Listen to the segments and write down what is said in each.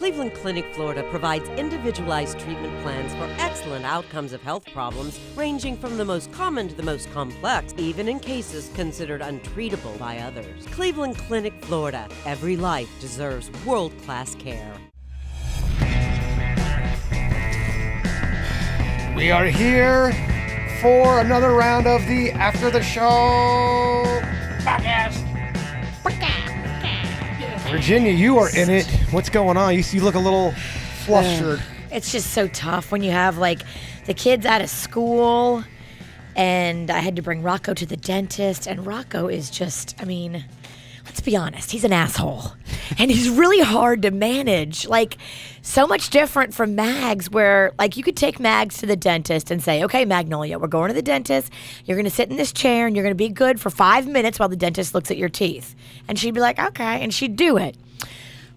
Cleveland Clinic, Florida provides individualized treatment plans for excellent outcomes of health problems ranging from the most common to the most complex, even in cases considered untreatable by others. Cleveland Clinic, Florida. Every life deserves world-class care. We are here for another round of the After the Show podcast. Virginia, you are in it. What's going on? You look a little flustered. It's just so tough when you have, like, the kids out of school, and I had to bring Rocco to the dentist, and Rocco is just, I mean, let's be honest, he's an asshole. And he's really hard to manage. Like, so much different from Mags, where, like, you could take Mags to the dentist and say, okay, Magnolia, we're going to the dentist. You're going to sit in this chair, and you're going to be good for 5 minutes while the dentist looks at your teeth. And she'd be like, okay, and she'd do it.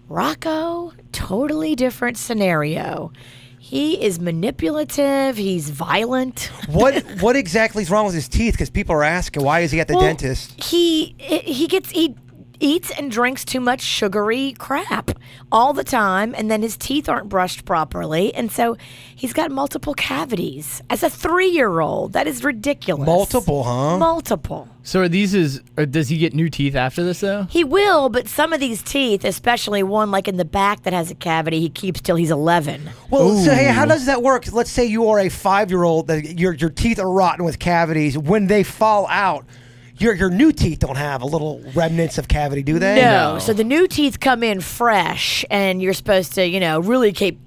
Rocco, totally different scenario. He is manipulative. He's violent. What exactly is wrong with his teeth? Because people are asking, why is he at the dentist? He eats and drinks too much sugary crap all the time, and then his teeth aren't brushed properly, and so he's got multiple cavities. As a 3-year-old, that is ridiculous. Multiple, huh? Multiple. So does he get new teeth after this, though? He will, but some of these teeth, especially one like in the back that has a cavity, he keeps till he's 11. Well, so hey, how does that work? Let's say you are a 5-year-old, that your teeth are rotten with cavities. When they fall out, your new teeth don't have a little remnants of cavity, do they? No. So the new teeth come in fresh, and you're supposed to, really take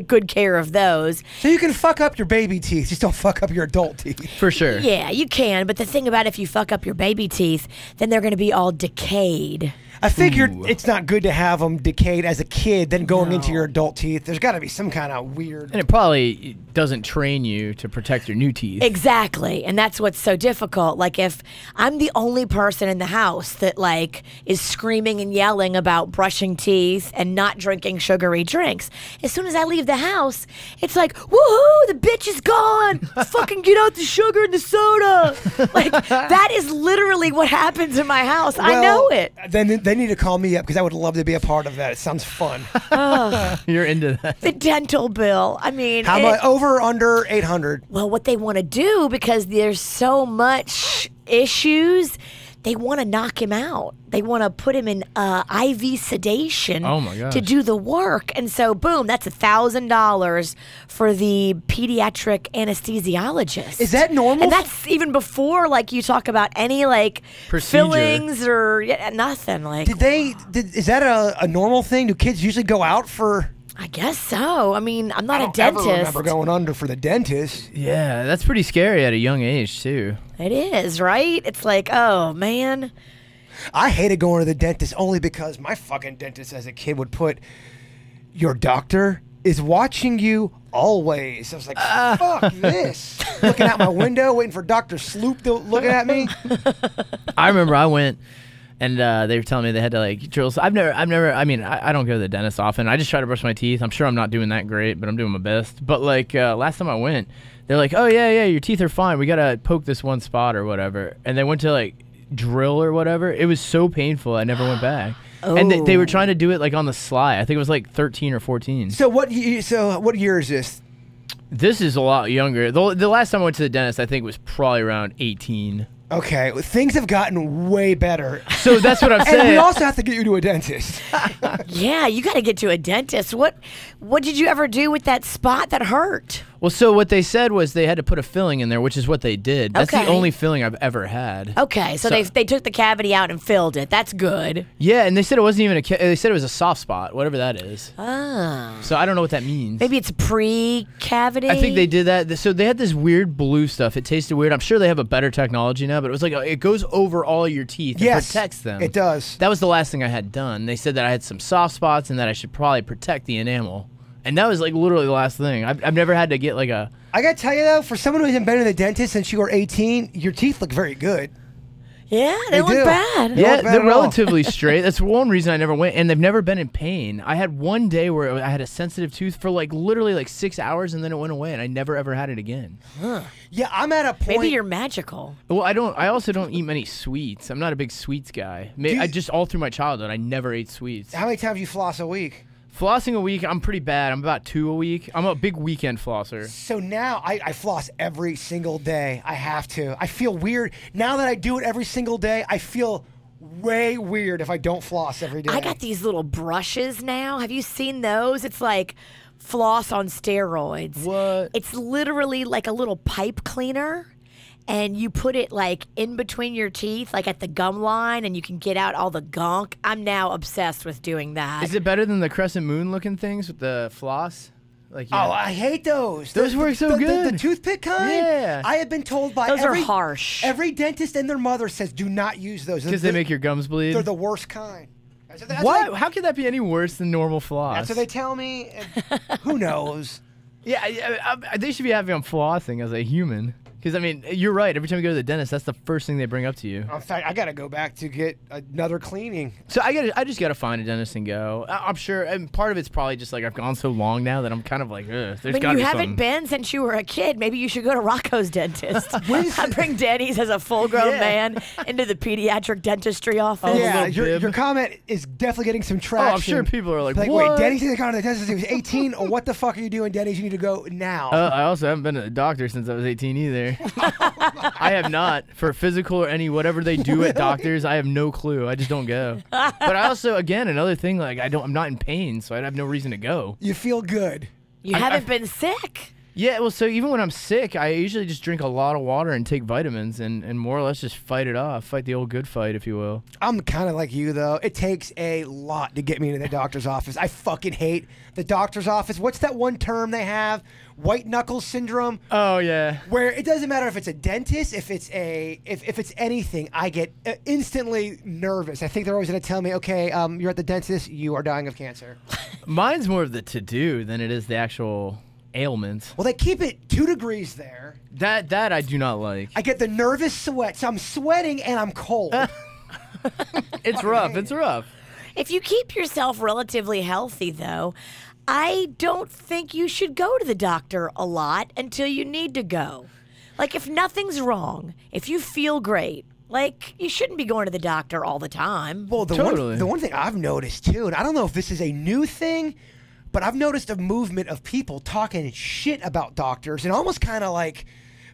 good care of those. So you can fuck up your baby teeth, just don't fuck up your adult teeth. For sure. Yeah, you can. But the thing about if you fuck up your baby teeth, then they're going to be all decayed. I figured it's not good to have them decayed as a kid, then going into your adult teeth. There's got to be some kind of weird... And it probably doesn't train you to protect your new teeth. Exactly. And that's what's so difficult. Like, if I'm the only person in the house that, like, is screaming and yelling about brushing teeth and not drinking sugary drinks, as soon as I leave the house, it's like, woohoo, the bitch is gone. Fucking get out the sugar and the soda. Like, that is literally what happens in my house. Well, I know it. Then they need to call me up because I would love to be a part of that. It sounds fun. You're into that. The dental bill. I mean, how much? Over or under 800? Well, what they want to do, because there's so much issues, they want to knock him out. They want to put him in IV sedation to do the work. And so, boom, that's $1,000 for the pediatric anesthesiologist. Is that normal? And that's even before, like, you talk about any, like, procedure. Fillings or nothing. Like, is that a normal thing? Do kids usually go out for... I guess so. I mean, I'm not a dentist. I don't ever remember going under for the dentist. Yeah, that's pretty scary at a young age, too. It is, right? It's like, oh, man. I hated going to the dentist only because my fucking dentist as a kid would put, your doctor is watching you always. I was like, fuck this. Looking out my window, waiting for Dr. Sloop to looking at me. I remember I went... And they were telling me they had to, like, drill. So I don't go to the dentist often. I just try to brush my teeth. I'm sure I'm not doing that great, but I'm doing my best. But, like, last time I went, they're like, oh, yeah, your teeth are fine. We got to poke this one spot or whatever. And they went to, like, drill or whatever. It was so painful, I never went back. Oh. And they were trying to do it, like, on the sly. I think it was, like, 13 or 14. So what year is this? This is a lot younger. The last time I went to the dentist, I think, was probably around 18. Okay, things have gotten way better. So that's what I'm saying. And we also have to get you to a dentist. Yeah, you got to get to a dentist. What did you ever do with that spot that hurt? Well, so what they said was they had to put a filling in there, which is what they did. That's the only filling I've ever had. Okay, so they took the cavity out and filled it. That's good. Yeah, and they said it wasn't even they said it was a soft spot, whatever that is. Ah. So I don't know what that means. Maybe it's pre-cavity? I think they did that. So they had this weird blue stuff. It tasted weird. I'm sure they have a better technology now, but it was like it goes over all your teeth and protects them. It does. That was the last thing I had done. They said that I had some soft spots and that I should probably protect the enamel. And that was like literally the last thing. I've never had to get like a... I got to tell you though, for someone who hasn't been to the dentist since you were 18, your teeth look very good. Yeah, they look bad. Yeah, they're relatively straight. That's one reason I never went, and they've never been in pain. I had one day where I had a sensitive tooth for like literally like 6 hours, and then it went away, and I never ever had it again. Huh. Yeah, I'm at a point. Maybe you're magical. Well, I also don't eat many sweets. I'm not a big sweets guy. I just all through my childhood, I never ate sweets. How many times you floss a week? Flossing a week, I'm pretty bad. I'm about 2 a week. I'm a big weekend flosser. So now I floss every single day. I have to. I feel weird. Now that I do it every single day, I feel way weird if I don't floss every day. I got these little brushes now. Have you seen those? It's like floss on steroids. What? It's literally like a little pipe cleaner. And you put it like in between your teeth, like at the gum line, and you can get out all the gunk. I'm now obsessed with doing that. Is it better than the crescent moon looking things with the floss? Like, Oh, I hate those. Those work so good. The toothpick kind? Yeah. I have been told by Those are harsh. Every dentist and their mother says do not use those. because they make your gums bleed. They're the worst kind. That's What? How could that be any worse than normal floss? That's what they tell me. And who knows? Yeah, they should be having on flossing as a human. Because, I mean, you're right. Every time you go to the dentist, that's the first thing they bring up to you. In fact, I got to go back to get another cleaning. So I just got to find a dentist and go. I'm sure, and part of it's probably just like I've gone so long now that I'm kind of like, ugh, there's got to be But you haven't something. been since you were a kid. Maybe you should go to Rocco's dentist. I bring Danny's as a full-grown man into the pediatric dentistry office. Oh, Yeah, little bib. your comment is definitely getting some traction. Oh, I'm sure people are like, wait, what? Denny's didn't go to the dentist. He was 18. Oh, what the fuck are you doing, Denny's? You need to go now. I also haven't been to the doctor since I was 18 either. I have not. For physical or any whatever they do at doctors, I have no clue. I just don't go. But I also, again, another thing, like I'm not in pain, so I have no reason to go. You feel good. You haven't been sick. Yeah, well, so even when I'm sick, I usually just drink a lot of water and take vitamins and more or less just fight it off. Fight the old good fight, if you will. I'm kind of like you, though. It takes a lot to get me into the doctor's office. I fucking hate the doctor's office. What's that one term they have? White knuckle syndrome. Oh, yeah. Where it doesn't matter if it's a dentist, if it's anything, I get instantly nervous. I think they're always going to tell me, okay, you're at the dentist, you are dying of cancer. Mine's more of the to-do than it is the actual ailments. Well, they keep it 2 degrees there. That I do not like. I get the nervous sweat, so I'm sweating and I'm cold. It's rough. It's rough. If you keep yourself relatively healthy, though, I don't think you should go to the doctor a lot until you need to go. Like, if nothing's wrong, if you feel great, like, you shouldn't be going to the doctor all the time. Well, the one thing I've noticed, too, and I don't know if this is a new thing, but I've noticed a movement of people talking shit about doctors and almost kind of like,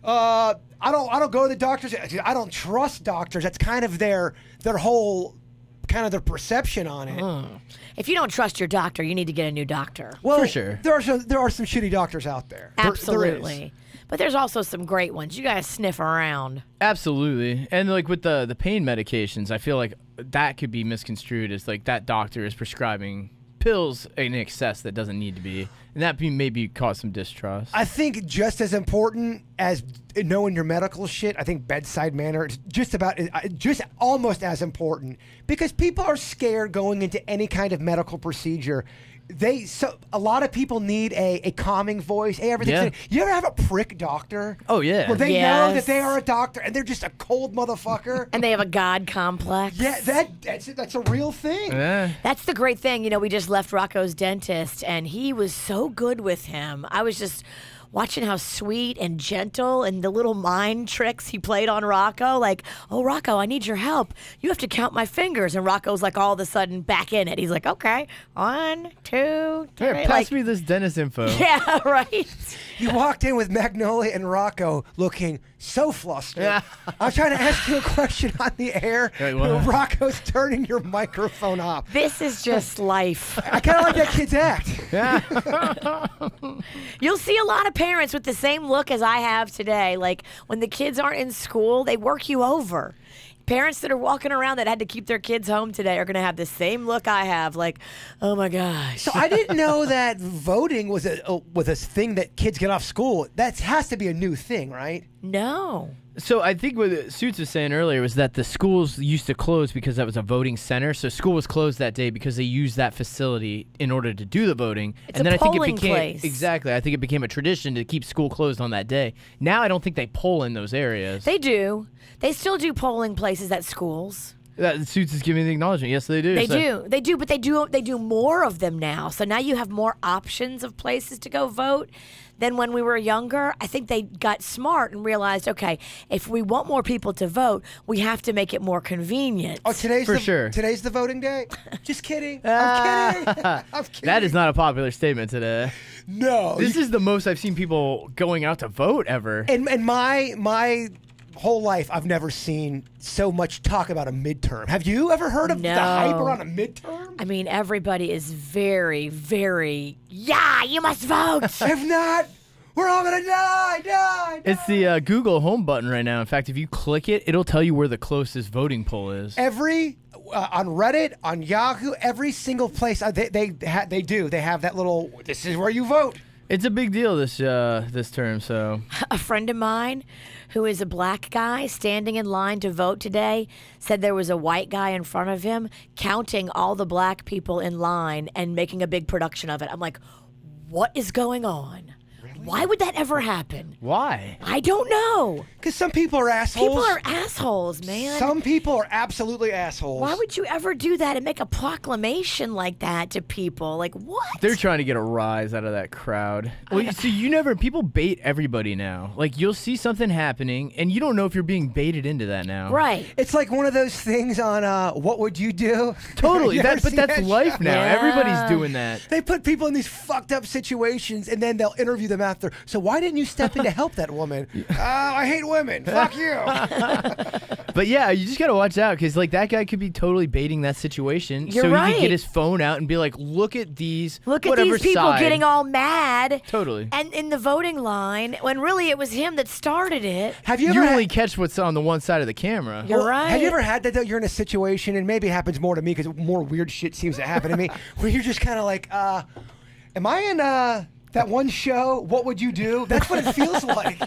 I don't go to the doctors. I don't trust doctors. That's kind of their whole kind of their perception on it. If you don't trust your doctor, you need to get a new doctor. Well, For sure. there are some shitty doctors out there. There Absolutely. is. But there's also some great ones. You got to sniff around. Absolutely. And like with the pain medications, I feel like that could be misconstrued as like that doctor is prescribing pills in excess that doesn't need to be, and that maybe cause some distrust. I think just as important as knowing your medical shit, I think bedside manner is just almost as important, because people are scared going into any kind of medical procedure. A lot of people need a calming voice. Hey, everything's You ever have a prick doctor? Oh, yeah. Where they Yes. know that they are a doctor and they're just a cold motherfucker. And they have a God complex. Yeah, that's a real thing. Yeah. That's the great thing. You know, we just left Rocco's dentist, and he was so good with him. I was just watching how sweet and gentle and the little mind tricks he played on Rocco. Like, oh, Rocco, I need your help. You have to count my fingers. And Rocco's like all of a sudden back in it. He's like, okay, 1, 2, 3. Here, pass me this dentist info. Yeah, right. You walked in with Magnolia and Rocco looking so flustered. Yeah. I was trying to ask you a question on the air. Wait, what? Rocco's turning your microphone off. This is just life. I kind of like that kid's act. You'll see a lot of parents with the same look as I have today. Like, when the kids aren't in school, they work you over. Parents that are walking around that had to keep their kids home today are going to have the same look I have, like, oh my gosh. So I didn't know that voting was a thing that kids get off school. That has to be a new thing, right? No. So I think what Suits was saying earlier was that the schools used to close because that was a voting center. So school was closed that day because they used that facility in order to do the voting. It's and a then I think it polling became place. exactly. I think it became a tradition to keep school closed on that day. Now I don't think they poll in those areas. They do. They still do polling places at schools. That Suits is giving the acknowledgement. Yes, they do. They do, but they do more of them now. So now you have more options of places to go vote than when we were younger. I think they got smart and realized, okay, if we want more people to vote, we have to make it more convenient. Oh, For sure. Today's the voting day? Just kidding. I'm kidding. I'm kidding. That is not a popular statement today. No. This is the most I've seen people going out to vote ever. In my whole life, I've never seen so much talk about a midterm. Have you ever heard of the hype around a midterm? I mean, everybody is very, very, yeah, you must vote. If not, we're all gonna die. It's the Google home button right now. In fact, if you click it, it'll tell you where the closest voting poll is. Every on Reddit, on Yahoo, every single place they have that little. This is where you vote. It's a big deal this term. So A friend of mine who is a black guy standing in line to vote today said there was a white guy in front of him counting all the black people in line and making a big production of it. I'm like, what is going on? Why would that ever happen? why? I don't know. Because some people are assholes. People are assholes, man. Some people are absolutely assholes. Why would you ever do that and make a proclamation like that to people? Like, what? They're trying to get a rise out of that crowd. Well, so people bait everybody now. Like, you'll see something happening, and you don't know if you're being baited into that now. Right. It's like one of those things on What Would You Do? Totally. You ever But seen that's that life show? now. Yeah. Everybody's doing that. They put people in these fucked up situations, and then they'll interview them after. So why didn't you step in to help that woman? I hate women. Fuck you. But yeah, you just gotta watch out because like that guy could be totally baiting that situation. You're so he right. could get his phone out and be like, "Look at these. Look at whatever these people side." getting all mad. Totally. And in the voting line, when really it was him that started it. Have you You ever only catch what's on the one side of the camera. You're right. Have you ever had that though? You're in a situation, and maybe it happens more to me because more weird shit seems to happen to me, where you're just kind of like, am I in that one show? What Would You Do? That's what it feels like.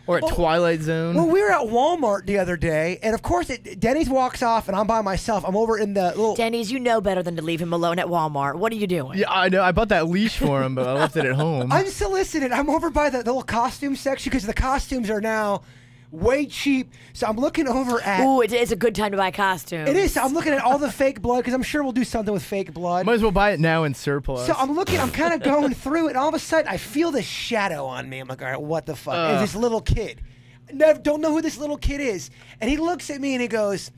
Or at Twilight Zone. Well, we were at Walmart the other day, and of course, Denny's walks off, and I'm by myself. I'm over in the little. Denny's, you know better than to leave him alone at Walmart. What are you doing? Yeah, I know. I bought that leash for him, but I left it at home. I'm solicited. I'm over by the little costume section because the costumes are now way cheap. So I'm looking over at. Ooh, it's a good time to buy costumes. It is. So I'm looking at all the fake blood because I'm sure we'll do something with fake blood. Might as well buy it now in surplus. So I'm kind of going through it, and all of a sudden I feel this shadow on me. I'm like, all right, what the fuck? And this little kid. Don't know who this little kid is. And he looks at me and he goes,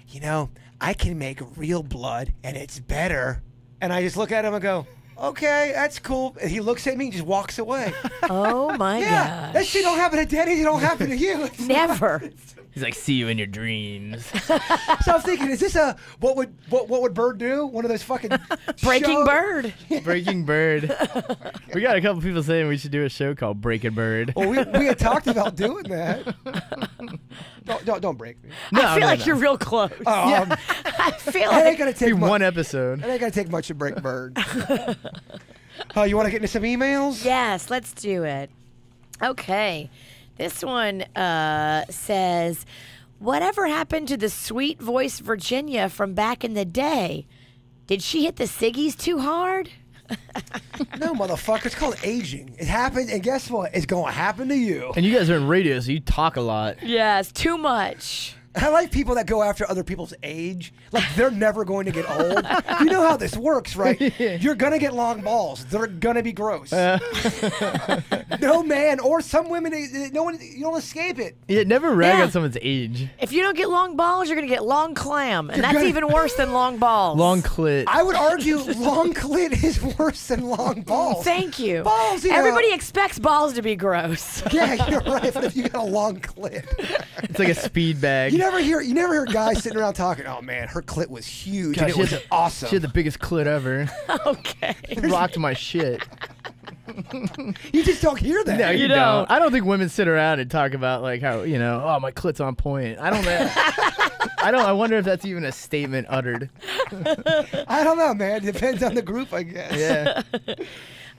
you know, I can make real blood and it's better. And I just look at him and go, okay, that's cool. And he looks at me and just walks away. Oh my Yeah, gosh. that shit don't happen to Denny's. It don't happen to you. Never. He's like, "See you in your dreams." So I'm thinking, is this a what would Bird do? One of those fucking Breaking shows? Bird. Breaking Bird. We got a couple people saying we should do a show called Breaking Bird. Well, we had talked about doing that. Don't break me. I feel like you're real close. I feel It ain't like gonna Be take one episode. It ain't gonna take much to break Bird. You want to get into some emails? yes, let's do it. Okay. This one says, whatever happened to the sweet voice Virginia from back in the day? Did she hit the ciggies too hard? No, motherfucker. It's called aging. It happened, and guess what? It's going to happen to you. And you guys are in radio, so you talk a lot. Yes, too much. I like people that go after other people's age. Like, they're never going to get old. You know how this works, right? You're going to get long balls. They're going to be gross. No man, or some women, no one, you don't escape it. Yeah, never rag Yeah. on someone's age. If you don't get long balls, you're going to get long clam. And that's even worse than long balls. Long clit. I would argue long clit is worse than long balls. Thank you. Balls, yeah. Everybody expects balls to be gross. Yeah, you're right. But if you got a long clit. It's like a speed bag. You never hear guys sitting around talking, oh man, her clit was huge God, and it was awesome. She had the biggest clit ever. Okay. Rocked my shit. You just don't hear that. No, you don't. don't. I don't think women sit around and talk about like how, oh, my clit's on point. I don't know. I wonder if that's even a statement uttered. I don't know, man. Depends on the group, I guess. Yeah.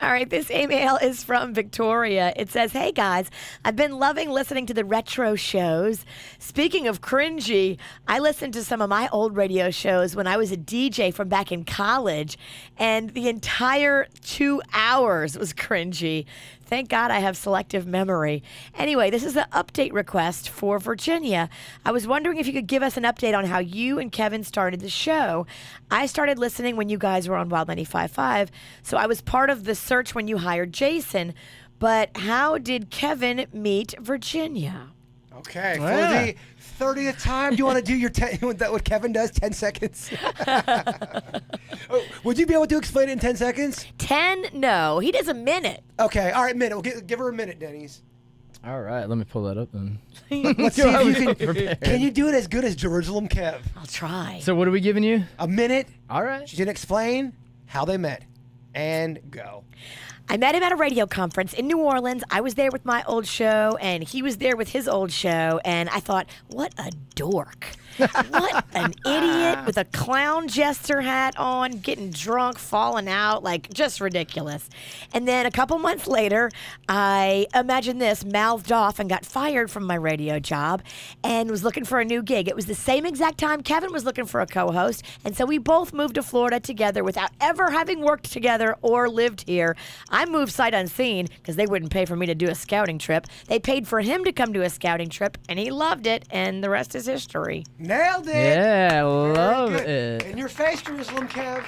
All right, this email is from Victoria. It says, hey guys, I've been loving listening to the retro shows. Speaking of cringy, I listened to some of my old radio shows when I was a DJ from back in college, and the entire 2 hours was cringy. Thank God I have selective memory. Anyway, this is an update request for Virginia. I was wondering if you could give us an update on how you and Kevin started the show. I started listening when you guys were on Wild 95.5, so I was part of the search when you hired Jason. But how did Kevin meet Virginia? Okay, for the 30th time, do you want to do your what Kevin does, 10 seconds? Would you be able to explain it in 10 seconds? 10? No, he does a minute. Okay, all right, minute. We'll give her a minute, Denny's. All right, let me pull that up then. Let's see if you can you do it as good as Jerusalem Kev? I'll try. So what are we giving you? A minute. All right. She's going to explain how they met. And go. I met him at a radio conference in New Orleans. I was there with my old show, and he was there with his old show. And I thought, what a dork. What an idiot with a clown jester hat on, getting drunk, falling out, like just ridiculous. And then a couple months later, I, imagine this, mouthed off and got fired from my radio job and was looking for a new gig. It was the same exact time Kevin was looking for a co-host. And so we both moved to Florida together without ever having worked together or lived here. I moved sight unseen because they wouldn't pay for me to do a scouting trip. They paid for him to come to a scouting trip, and he loved it, and the rest is history. Nailed it. Yeah, love Very good. it. In your face, Jerusalem Kev.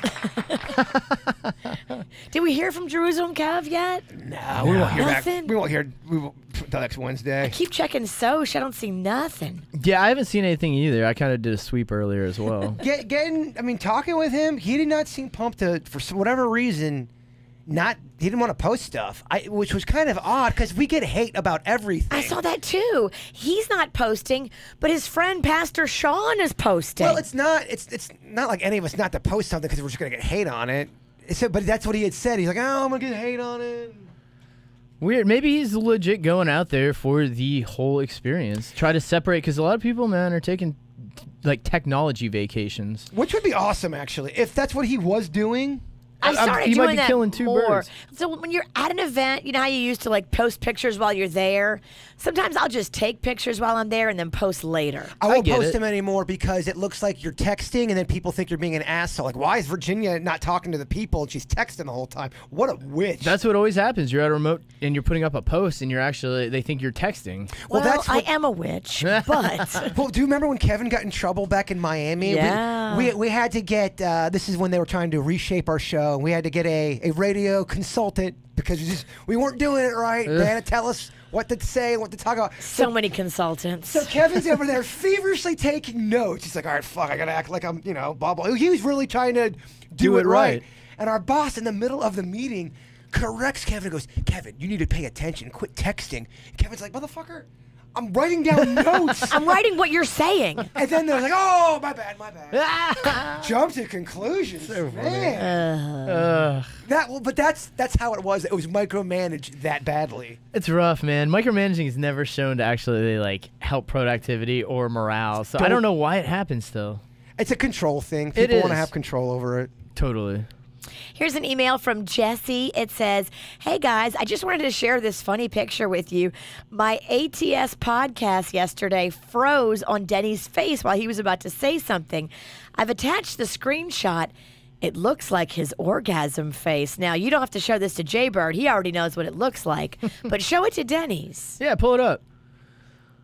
Did we hear from Jerusalem Kev yet? No, we won't hear Nothing? back. We won't hear until next Wednesday. Keep checking Soch. I don't see nothing. Yeah, I haven't seen anything either. I kind of did a sweep earlier as well. Talking with him, he did not seem pumped to, for whatever reason, he didn't want to post stuff, which was kind of odd because we get hate about everything. I saw that too. He's not posting, but his friend Pastor Sean is posting. Well, it's not like any of us not to post something because we're just gonna get hate on it. But that's what he had said. He's like, oh, I'm gonna get hate on it. Weird. Maybe he's legit going out there for the whole experience. Try to separate, because a lot of people, man, are taking like technology vacations. Which would be awesome, actually, if that's what he was doing. I started he doing might be that killing two more. birds. So when you're at an event, you know how you used to like post pictures while you're there? Sometimes I'll just take pictures while I'm there and then post later. I won't get post it. them anymore because it looks like you're texting and then people think you're being an asshole. Like, why is Virginia not talking to the people and she's texting the whole time? What a witch. That's what always happens. You're at a remote and you're putting up a post and they think you're texting. Well, that's I am a witch, but Well, do you remember when Kevin got in trouble back in Miami? Yeah. We had to get, this is when they were trying to reshape our show, and we had to get a radio consultant because we weren't doing it right. They had to tell us what to say, what to talk about. so many consultants. So Kevin's over there feverishly taking notes. He's like, all right, fuck, I gotta act like I'm, blah, blah. He was really trying to do it right. And our boss in the middle of the meeting corrects Kevin and goes, Kevin, you need to pay attention. Quit texting. And Kevin's like, motherfucker, I'm writing down notes. I'm writing what you're saying. And then they're like, oh, my bad. Jump to conclusions. Man. But that's how it was. It was micromanaged that badly. It's rough, man. Micromanaging is never shown to actually like help productivity or morale. So I don't know why it happens still. It's a control thing. People want to have control over it. Totally. Here's an email from Jesse. It says, hey guys, I just wanted to share this funny picture with you. My ATS podcast yesterday froze on Denny's face while he was about to say something. I've attached the screenshot. It looks like his orgasm face. Now, you don't have to show this to Jaybird. He already knows what it looks like. But show it to Denny's. Yeah, pull it up.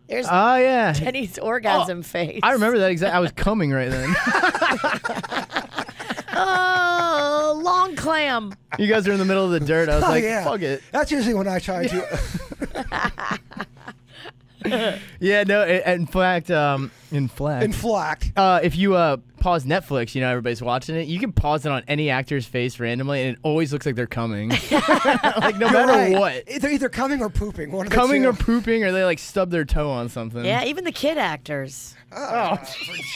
There's yeah. Denny's orgasm face. I remember that exactly. I was coming right then. Oh, long clam. You guys are in the middle of the dirt. I was like, fuck it. That's usually when I try to. Yeah, no, in fact, if you pause Netflix, everybody's watching it, you can pause it on any actor's face randomly, and it always looks like they're coming. Like, no matter what. They're either coming or pooping. One of the Coming two. or pooping, or they, like, stub their toe on something. Yeah, even the kid actors. Oh,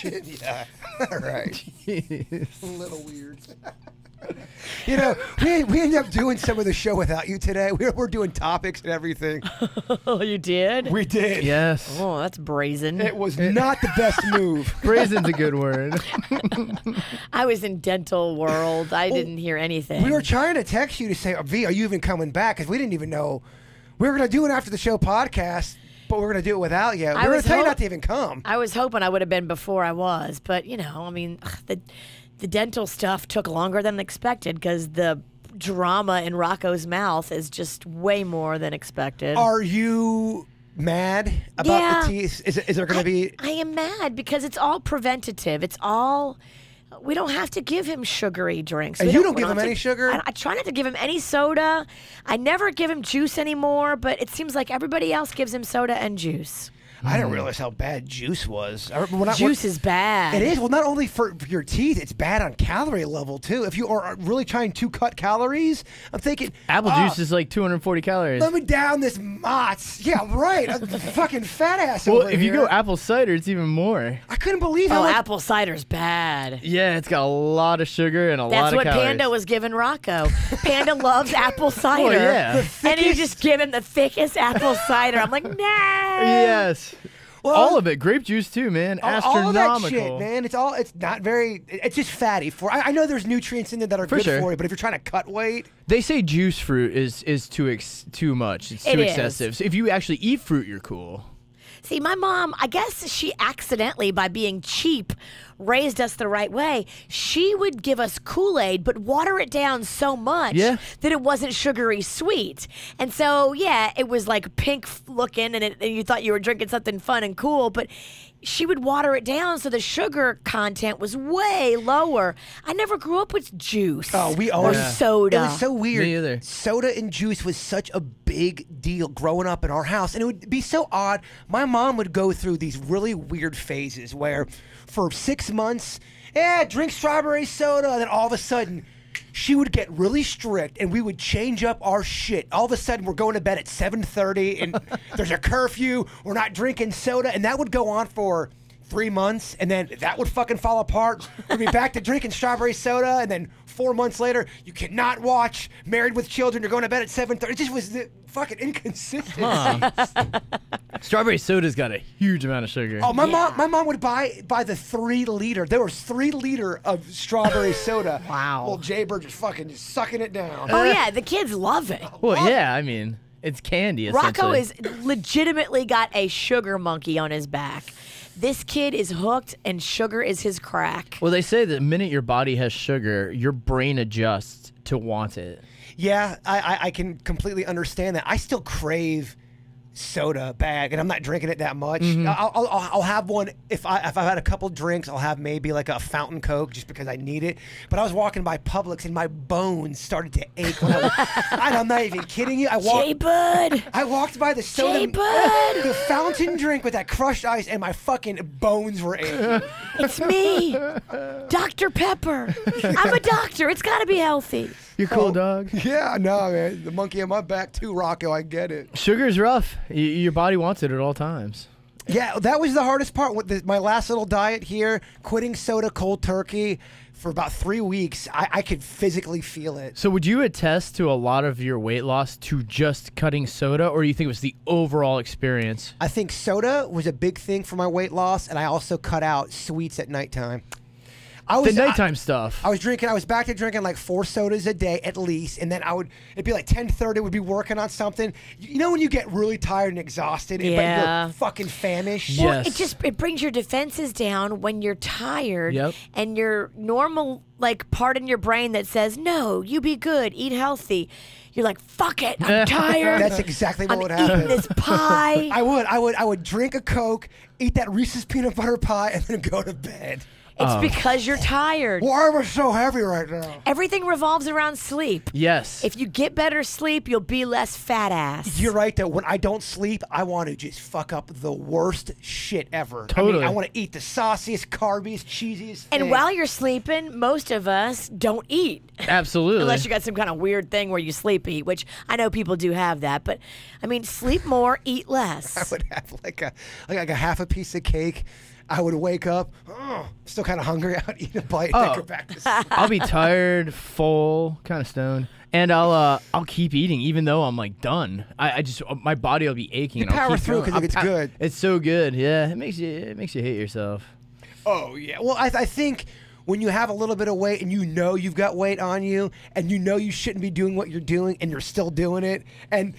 Virginia. All right. Jeez. A little weird. You know, we ended up doing some of the show without you today. We're doing topics and everything. Oh, you did? We did. Yes. Oh, that's brazen. It was not the best move. Brazen's a good word. I was in dental world. I didn't hear anything. We were trying to text you to say, V, are you even coming back? Because we didn't even know. We were going to do an after the show podcast, but we were going to do it without you. We were going to tell you not to even come. I was hoping I would have been before I was, but the dental stuff took longer than expected because the drama in Rocco's mouth is just way more than expected. Are you mad about the teeth? Is there going to be... I am mad because it's all preventative. It's all... We don't have to give him sugary drinks. And you don't give him any sugar? I try not to give him any soda. I never give him juice anymore, but it seems like everybody else gives him soda and juice. I didn't realize how bad juice was. Juice is bad. It is. Well, not only for your teeth, it's bad on calorie level, too. If you are really trying to cut calories, I'm thinking... Apple juice is like 240 calories. Let me down this Mott's. Yeah, right. I'm a fucking fat ass Well, over if here. you go apple cider, it's even more. I couldn't believe how much... apple cider's bad. Yeah, it's got a lot of sugar and a lot That's of what calories. Panda was giving Rocco. Panda loves apple cider. Well, yeah. And you just give him the thickest apple cider. I'm like, no. Yes. Well, all of it. Grape juice, too, man. Astronomical. All that shit, man. It's not very... It's just fatty. I know there's nutrients in there that are good sure. for you, but if you're trying to cut weight... They say juice fruit is too much. It's too excessive. So if you actually eat fruit, you're cool. See, my mom, I guess she accidentally, by being cheap, raised us the right way. She would give us Kool-Aid, but water it down so much that it wasn't sugary sweet. And so, yeah, it was like pink looking, and you thought you were drinking something fun and cool, but she would water it down so the sugar content was way lower. I never grew up with juice or soda. It was so weird. Me either. Soda and juice was such a big deal growing up in our house, and it would be so odd. My mom would go through these really weird phases where for 6 months, drink strawberry soda, and then all of a sudden she would get really strict and we would change up our shit. All of a sudden we're going to bed at 7:30 and there's a curfew, we're not drinking soda, and that would go on for 3 months, and then that would fucking fall apart. We'd be back to drinking strawberry soda, and then 4 months later, you cannot watch Married with Children, you're going to bed at 7:30. It just was the fucking inconsistent. Strawberry soda's got a huge amount of sugar. Oh, my mom would buy the 3 liter. There was 3 liter of strawberry soda. Wow. Well, Jaybird just sucking it down. Oh, yeah, the kids love it. Well, yeah, I mean, it's candy, Rocco essentially. is legitimately got a sugar monkey on his back. This kid is hooked, and sugar is his crack. Well, they say the minute your body has sugar, your brain adjusts to want it. Yeah, I can completely understand that. I still crave soda bag, and I'm not drinking it that much. I'll have one if I've had a couple drinks. I'll have maybe like a fountain Coke just because I need it. But I was walking by Publix and my bones started to ache. When and I'm not even kidding you. J-Bud. I walked by the soda, J-Bud. the fountain drink with that crushed ice, and my fucking bones were aching. It's me, Dr. Pepper. I'm a doctor. It's got to be healthy. You're cool, dog. Yeah, no, man. The monkey on my back too, Rocco. I get it. Sugar's rough. Your body wants it at all times. Yeah, that was the hardest part with my last little diet here, quitting soda cold turkey for about 3 weeks. I could physically feel it. So would you attest to a lot of your weight loss to just cutting soda, or do you think it was the overall experience? I think soda was a big thing for my weight loss, and I also cut out sweets at nighttime. The nighttime stuff. I was back to drinking like 4 sodas a day at least, and then it'd be like 10:30, we'd be working on something. You know when you get really tired and exhausted, but you're fucking famished? Well, it brings your defenses down when you're tired, and your normal part in your brain that says, no, you be good, eat healthy. You're like, fuck it, I'm tired. That's exactly what would I'm happen. eating this pie. I would drink a Coke, eat that Reese's peanut butter pie, and then go to bed. It's because you're tired. Why am I so heavy right now? Everything revolves around sleep. Yes. If you get better sleep, you'll be less fat ass. You're right, though. When I don't sleep, I want to just fuck up the worst shit ever. Totally. I want to eat the sauciest, carbiest, cheesiest thing. And while you're sleeping, most of us don't eat. Absolutely. Unless you got some kind of weird thing where you sleep eat, which I know people do have that. But, I mean, sleep more, eat less. I would have like a half a piece of cake, I would wake up, still kind of hungry. I'd eat a bite and then go back to sleep. I'll be tired, full, kind of stoned, and I'll keep eating even though I'm like done. I just my body will be aching. You and I'll power keep through going. because it's good. It's so good. Yeah, it makes you hate yourself. Oh yeah. Well, I think when you have a little bit of weight and you know you've got weight on you and you know you shouldn't be doing what you're doing and you're still doing it, and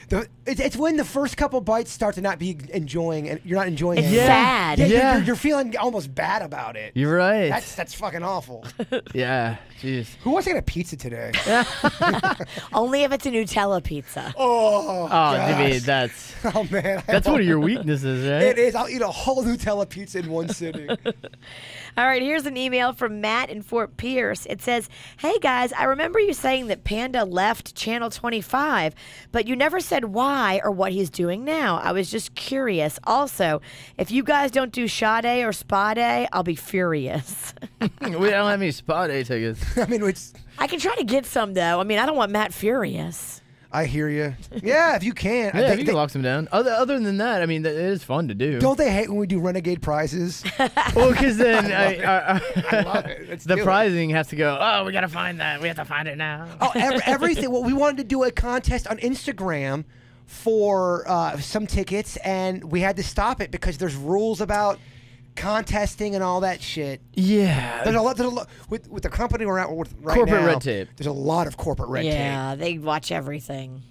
it's when the first couple bites start to not be enjoying and you're not enjoying It's it. sad. Yeah. You're feeling almost bad about it. You're right. That's fucking awful. Yeah. Jeez. Who wants to get a pizza today? Only if it's a Nutella pizza. Oh, Jimmy, gosh. Oh man, that's one of your weaknesses, right? It is. I'll eat a whole Nutella pizza in one sitting. All right, here's an email from Matt in Fort Pierce. It says, "Hey guys, I remember you saying that Panda left Channel 25, but you never said why or what he's doing now. I was just curious. Also, if you guys don't do Sade or Spa Day, I'll be furious." We don't have any Spa Day tickets. I mean, I can try to get some though. I mean, I don't want Matt furious. I hear you. Yeah, if you can. Yeah, you can lock them down. Other than that, I mean, it is fun to do. Don't they hate when we do renegade prizes? Well, because then I love it. Let's the do it. prizing has to go, oh, we got to find that. We have to find it now. Oh, everything. Well, we wanted to do a contest on Instagram for some tickets, and we had to stop it because there's rules about contesting and all that shit. Yeah. There's a lot with the company we're at with right Corporate now, red tape. There's a lot of corporate red tape. Yeah, they watch everything.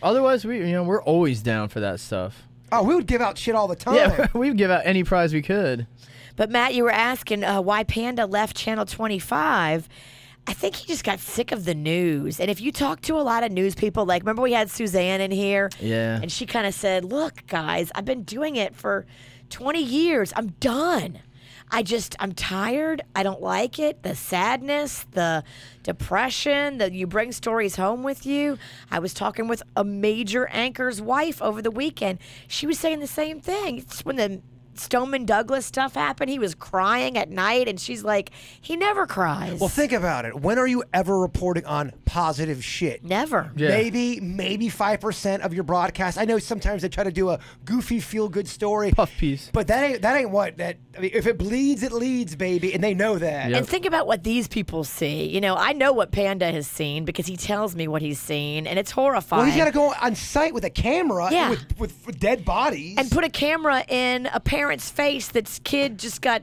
Otherwise, we're always down for that stuff. Oh, we would give out shit all the time. Yeah, we'd give out any prize we could. But Matt, you were asking why Panda left Channel 25. I think he just got sick of the news. And if you talk to a lot of news people, like remember we had Suzanne in here? Yeah. And she kind of said, look, guys, I've been doing it for 20 years. I'm done. I'm tired. I don't like it. The sadness, the depression, that you bring stories home with you. I was talking with a major anchor's wife over the weekend. She was saying the same thing. It's when the Stoneman Douglas stuff happened, he was crying at night, and she's like, he never cries. Well, think about it. When are you ever reporting on positive shit? Never. Yeah. Maybe 5% of your broadcast. I know sometimes they try to do a goofy, feel-good story. Puff piece. But that ain't what that. I mean, if it bleeds, it leads, baby, and they know that. Yep. And think about what these people see. You know, I know what Panda has seen because he tells me what he's seen, and it's horrifying. Well, he's got to go on site with a camera Yeah. with dead bodies. And put a camera in a parent's face that's kid just got,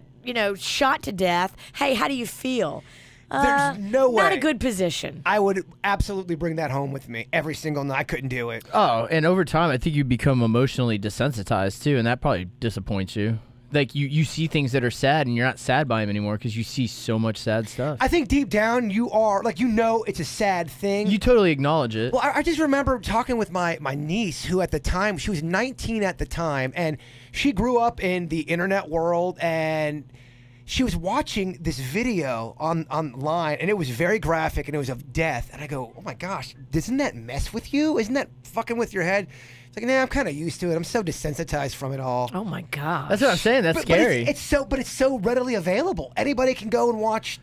shot to death. Hey, how do you feel? There's no way. Not a good position. I would absolutely bring that home with me every single night. I couldn't do it. Oh, and over time, I think you become emotionally desensitized too, and that probably disappoints you. Like you see things that are sad, and you're not sad by them anymore because you see so much sad stuff. I think deep down you are like it's a sad thing. You totally acknowledge it. Well, I just remember talking with my niece, who at the time, she was 19 at the time, and she grew up in the internet world, and she was watching this video online, and it was very graphic, and it was of death. And I go, oh my gosh, doesn't that mess with you? Isn't that fucking with your head? It's like, nah, I'm kind of used to it. I'm so desensitized from it all. Oh my gosh. That's what I'm saying. That's scary. But it's so readily available. Anybody can go and watch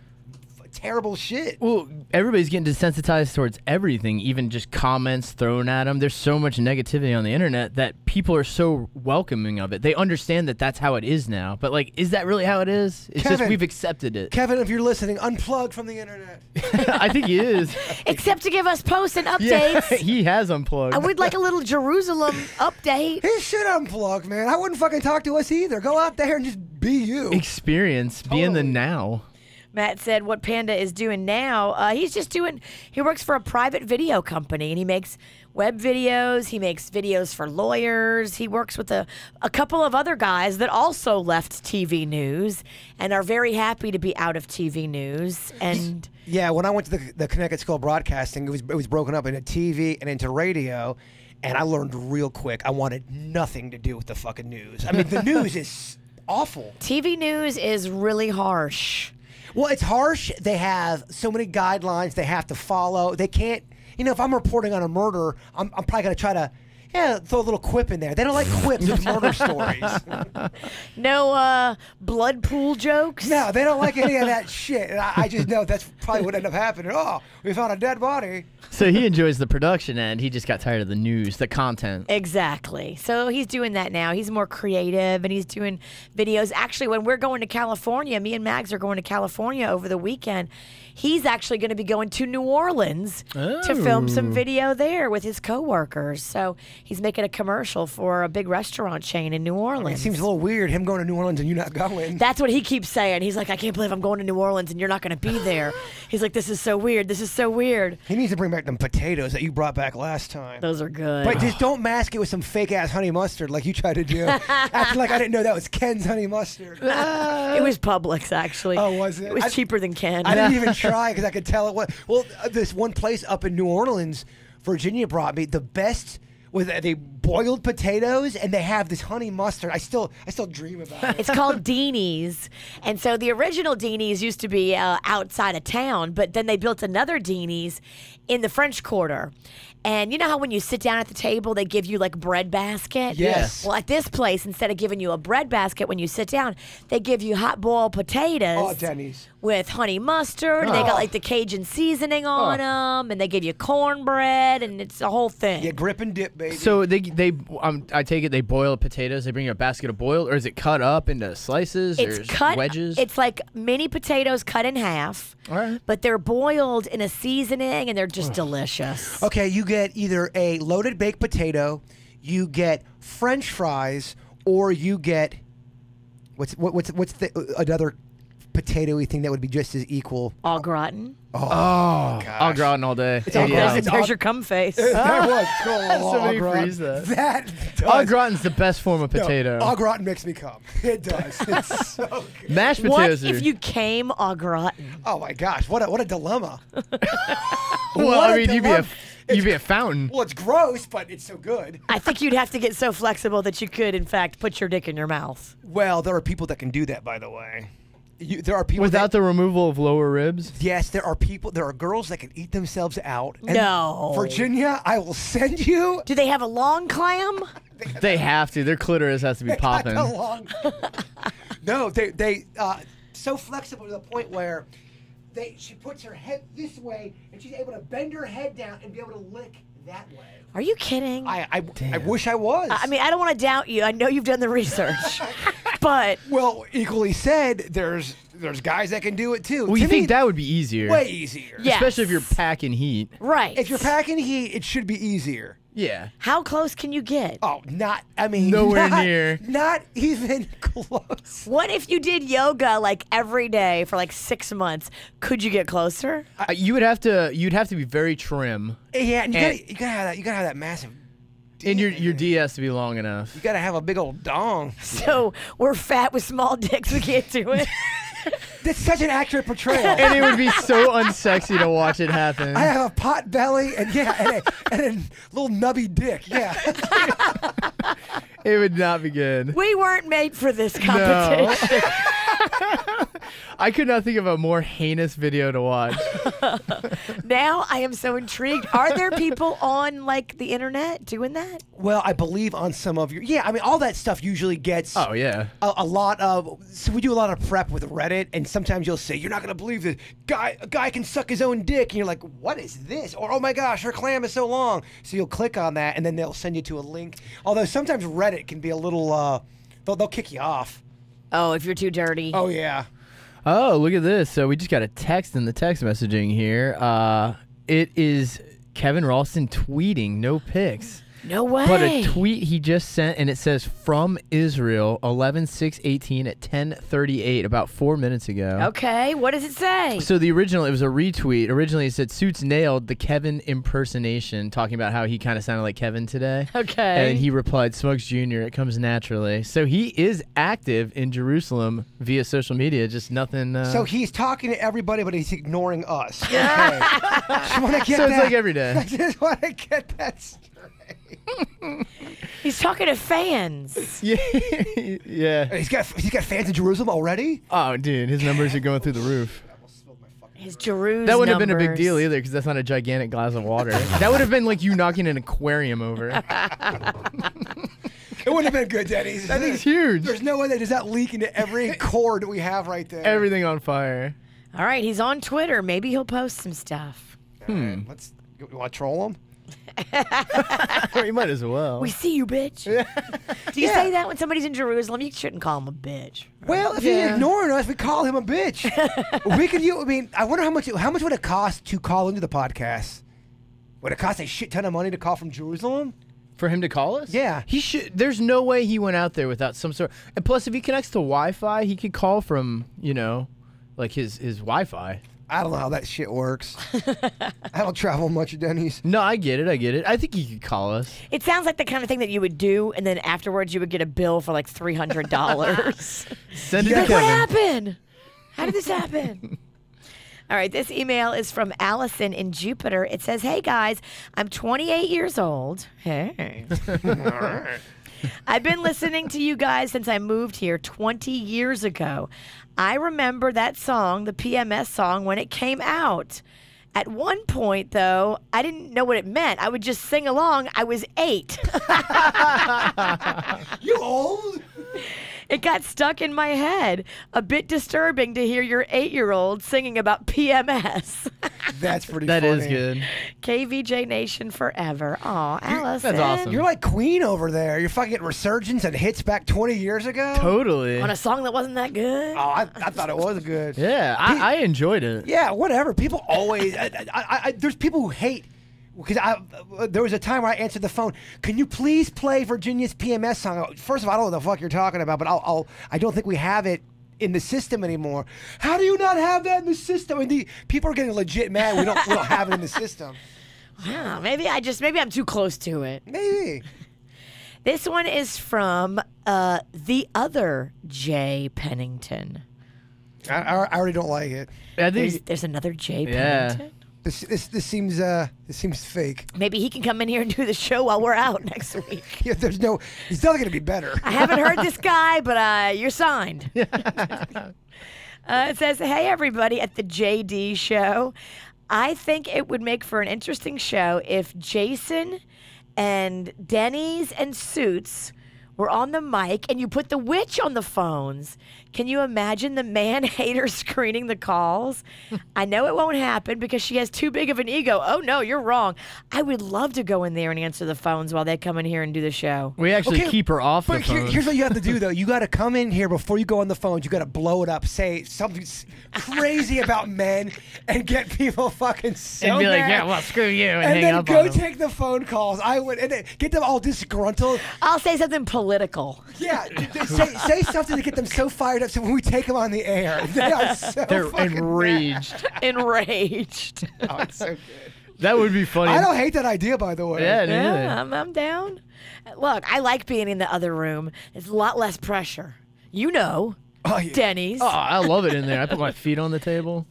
terrible shit. Well, everybody's getting desensitized towards everything, even just comments thrown at them. There's so much negativity on the internet that people are so welcoming of it. They understand that that's how it is now. But, is that really how it is? It's just we've accepted it. Kevin, if you're listening, unplug from the internet. I think he is. Except to give us posts and Yeah, updates. he has unplugged. I would like a little Jerusalem update. He should unplug, man. I wouldn't fucking talk to us either. Go out there and just be you. Experience, be in the now. Matt said what Panda is doing now, he works for a private video company, and he makes web videos. He makes videos for lawyers. He works with a couple of other guys that also left TV news and are very happy to be out of TV news. And yeah, when I went to the Connecticut School of Broadcasting, it was broken up into TV and into radio, and I learned real quick I wanted nothing to do with the fucking news. I mean, the news is awful. TV news is really harsh. Well, it's harsh. They have so many guidelines they have to follow. They can't, if I'm reporting on a murder, I'm probably going to try to, Yeah, throw a little quip in there. They don't like quips with murder stories. No blood pool jokes? No, they don't like any of that shit. And I just know that's probably what ended up happening. Oh, we found a dead body. So he enjoys the production end. He just got tired of the news, the content. Exactly. So he's doing that now. He's more creative and he's doing videos. Actually, when we're going to California, me and Mags are going to California over the weekend. He's actually going to be going to New Orleans to film some video there with his coworkers. So he's making a commercial for a big restaurant chain in New Orleans. It seems a little weird, him going to New Orleans and you not going. That's what he keeps saying. He's like, I can't believe I'm going to New Orleans and you're not going to be there. He's like, this is so weird. This is so weird. He needs to bring back them potatoes that you brought back last time. Those are good. But just don't mask it with some fake-ass honey mustard like you tried to do. Acting like I didn't know that was Ken's honey mustard. It was Publix, actually. Oh, was it? It was cheaper than Ken. I didn't even try because I could tell it was. Well, this one place up in New Orleans, Virginia brought me the best with they boiled potatoes and they have this honey mustard. I still dream about it. It's called Deanie's. And so the original Deanie's used to be outside of town, but then they built another Deanie's in the French Quarter. And you know how when you sit down at the table, they give you like bread basket? Yes. Well, at this place, instead of giving you a bread basket when you sit down, they give you hot boiled potatoes. Oh, Denny's. With honey mustard. And they got like the Cajun seasoning on them. And they give you cornbread. And it's a whole thing. Yeah, grip and dip, baby. So I take it they boil potatoes. They bring you a basket of boiled, or is it cut up into slices or cut wedges? It's like mini potatoes cut in half. All right. But they're boiled in a seasoning and they're just delicious. Okay, you get either a loaded baked potato, you get French fries, or you get what's the another potato-y thing that would be just as equal? Au gratin. Oh, gosh. Au gratin all day. It's au gratin. There's your cum face. That was cool. Somebody freeze that. That does. Au gratin's the best form of potato. No, au gratin makes me cum. It does. It's so good. Mashed What potatoes if you came au gratin? Oh my gosh, what a dilemma. Well, What I a mean, dilemma. you'd be a fountain. Well, it's gross, but it's so good. I think you'd have to get so flexible that you could, in fact, put your dick in your mouth. Well, there are people that can do that, by the way. There are people Without the removal of lower ribs? Yes, there are girls that can eat themselves out. And No. Virginia, I will send you. Do they have a long clam? They have to. Their clitoris has to be popping. No, they so flexible to the point where she puts her head this way and she's able to bend her head down and be able to lick that way. Are you kidding? I wish I was. I mean, I don't want to doubt you. I know you've done the research. But well, equally said, there's guys that can do it too. Well, you think that would be easier? Way easier. Yeah. Especially if you're packing heat. right. If you're packing heat, it should be easier. Yeah. How close can you get? Oh, Nowhere near. Not even close. What if you did yoga like every day for like 6 months? Could you get closer? You'd have to be very trim. Yeah, and you gotta have that massive. And your D has to be long enough. You gotta have a big old dong. So we're fat with small dicks. We can't do it. That's such an accurate portrayal. And it would be so unsexy to watch it happen. I have a pot belly and a little nubby dick. Yeah. It would not be good. We weren't made for this competition. I could not think of a more heinous video to watch. Now I am so intrigued. Are there people on like the internet doing that? Well, I believe on some of your. Yeah, I mean, all that stuff usually gets. Oh yeah. A lot of. So we do a lot of prep with Reddit, and sometimes you'll say, "You're not gonna believe this a guy can suck his own dick," and you're like, "What is this?" Or, "Oh my gosh, her clam is so long." So you'll click on that, and then they'll send you to a link. Although sometimes Reddit can be a little. They'll kick you off. Oh, if you're too dirty. Oh yeah. Oh, look at this. So we just got a text in the text messaging here. It is Kevin Ralston tweeting, no pics. No way. But a tweet he just sent, and it says, from Israel, 11/6/18 at 10:38, about 4 minutes ago. Okay, what does it say? So it was a retweet. Originally it said, Suits nailed the Kevin impersonation, talking about how he kind of sounded like Kevin today. Okay. And he replied, Smokes Jr., it comes naturally. So he is active in Jerusalem via social media, just nothing. So he's talking to everybody, but he's ignoring us. Okay. Just wanna get So it's that- like every day. I just want to get that straight. He's talking to fans. Yeah. Yeah. He's got fans in Jerusalem already? Oh, dude, his numbers are going through the roof. His Jeru's That wouldn't have been a big numbers. deal either because that's not a gigantic glass of water. That would have been like you knocking an aquarium over. It wouldn't have been good, Denny's. That thing's huge. There's no way that does that leak into every cord that we have right there. Everything on fire. All right, he's on Twitter. Maybe he'll post some stuff. You want to troll him? Well, you might as well. We see you, bitch. Do you say that when somebody's in Jerusalem? You shouldn't call him a bitch. Well, if he's ignoring us, we call him a bitch. We could. I mean, I wonder how much would it cost to call into the podcast? Would it cost a shit ton of money to call from Jerusalem? For him to call us? Yeah. He should. There's no way he went out there without some sort. And plus, if he connects to Wi-Fi, he could call from like his Wi-Fi. I don't know how that shit works. I don't travel much, Denny's. No, I get it. I think he could call us. It sounds like the kind of thing that you would do, and then afterwards you would get a bill for like $300. Send it Like, to what Kevin. happened? How did this happen? All right, this email is from Allison in Jupiter. It says, "Hey guys, I'm 28 years old. Hey. I've been listening to you guys since I moved here 20 years ago. I remember that song, the PMS song, when it came out. At one point, though, I didn't know what it meant. I would just sing along. I was 8. You old? It got stuck in my head. A bit disturbing to hear your 8-year-old singing about PMS. That's pretty That funny. is good. KVJ Nation forever. Aw, Allison. That's awesome. You're like Queen over there. You're fucking getting resurgence and hits back 20 years ago. Totally. On a song that wasn't that good? Oh, I thought it was good. Yeah, I enjoyed it. Yeah, whatever. People always. There's people who hate. Because there was a time where I answered the phone. Can you please play Virginia's PMS song? First of all, I don't know what the fuck you're talking about, but I don't think we have it in the system anymore. How do you not have that in the system? I mean, people are getting legit mad. We don't have it in the system. Wow, maybe I'm too close to it. Maybe. This one is from the other Jay Pennington. I already don't like it. I think. There's another Jay Yeah. Pennington. This seems fake. Maybe he can come in here and do the show while we're out next week. Yeah, he's not going to be better. I haven't heard this guy, but you're signed. It says, "Hey, everybody at the JD show. I think it would make for an interesting show if Jason and Denny's and Suits were on the mic and you put the witch on the phones. Can you imagine the man-hater screening the calls? I know it won't happen because she has too big of an ego. Oh, no, you're wrong. I would love to go in there and answer the phones while they come in here and do the show. We actually Okay, keep her off the But phone. here's what you have to do, though. You got to come in here before you go on the phones. You got to blow it up, say something crazy about men, and get people fucking so and be like, mad. yeah, well, screw you, and, And hang then up go on them. take the phone calls. I would, and then get them all disgruntled. I'll say something political. Yeah, say something to get them so fired up. So when we take them on the air, they are so They're fucking enraged. Enraged. Mad. Oh, it's so good. That would be funny. I don't hate that idea, by the way. Yeah, Yeah, neither. I'm down. Look, I like being in the other room. It's a lot less pressure. You know, Oh, yeah. Denny's. Oh, I love it in there. I put my feet on the table.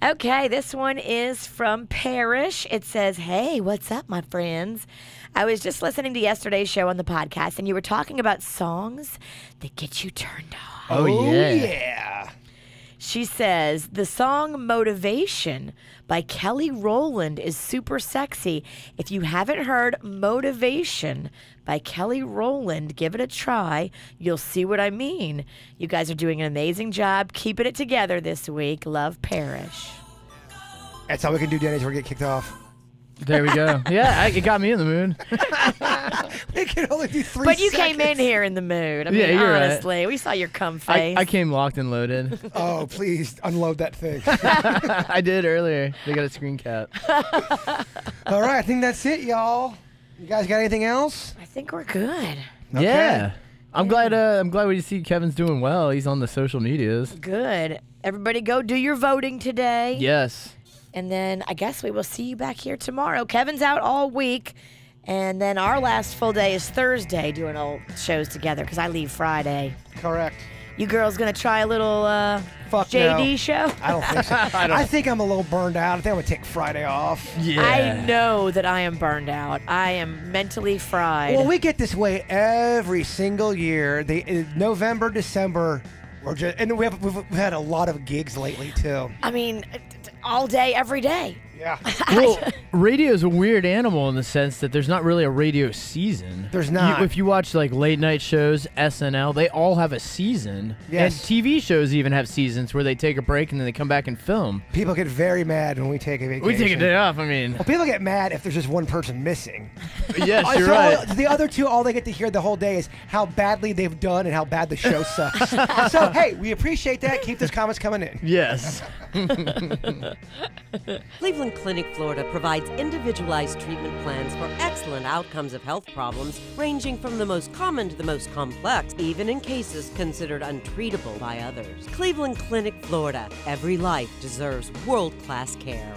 Okay, this one is from Parrish. It says, "Hey, what's up, my friends? I was just listening to yesterday's show on the podcast, and you were talking about songs that get you turned on." Oh, yeah. yeah. She says, "The song Motivation by Kelly Rowland is super sexy. If you haven't heard Motivation by Kelly Rowland, give it a try. You'll see what I mean. You guys are doing an amazing job keeping it together this week. Love, Parrish." That's all we can do, Denny's. We're get kicked off. There we go. Yeah, it got me in the mood. We can only do 3 But you seconds. came in here in the mood. I Yeah, mean, you're right. honestly, we saw your cum face. I came locked and loaded. Oh, please unload that thing. I did earlier. They got a screen cap. All right, I think that's it, y'all. You guys got anything else? I think we're good. Okay. Yeah. I'm glad we see Kevin's doing well. He's on the social medias. Good. Everybody go do your voting today. Yes. And then I guess we will see you back here tomorrow. Kevin's out all week. And then our last full day is Thursday doing all shows together because I leave Friday. Correct. You girls going to try a little Fuck JD no. show? I don't think so. I think I'm a little burned out. I think I'm going to take Friday off. Yeah. I know that I am burned out. I am mentally fried. Well, we get this way every single year. November, December, Or just, and we've had a lot of gigs lately too. I mean, all day, every day. Yeah. Well, radio is a weird animal in the sense that there's not really a radio season. There's not. If you watch like late night shows, SNL, they all have a season. Yes. And TV shows even have seasons where they take a break and then they come back and film. People get very mad when we take a vacation. We take a day off, I mean. Well, people get mad if there's just one person missing. Yes, you're So right. the other two, all they get to hear the whole day is how badly they've done and how bad the show sucks. So, hey, we appreciate that. Keep those comments coming in. Yes. Cleveland Clinic, Florida provides individualized treatment plans for excellent outcomes of health problems ranging from the most common to the most complex, even in cases considered untreatable by others. Cleveland Clinic, Florida. Every life deserves world-class care.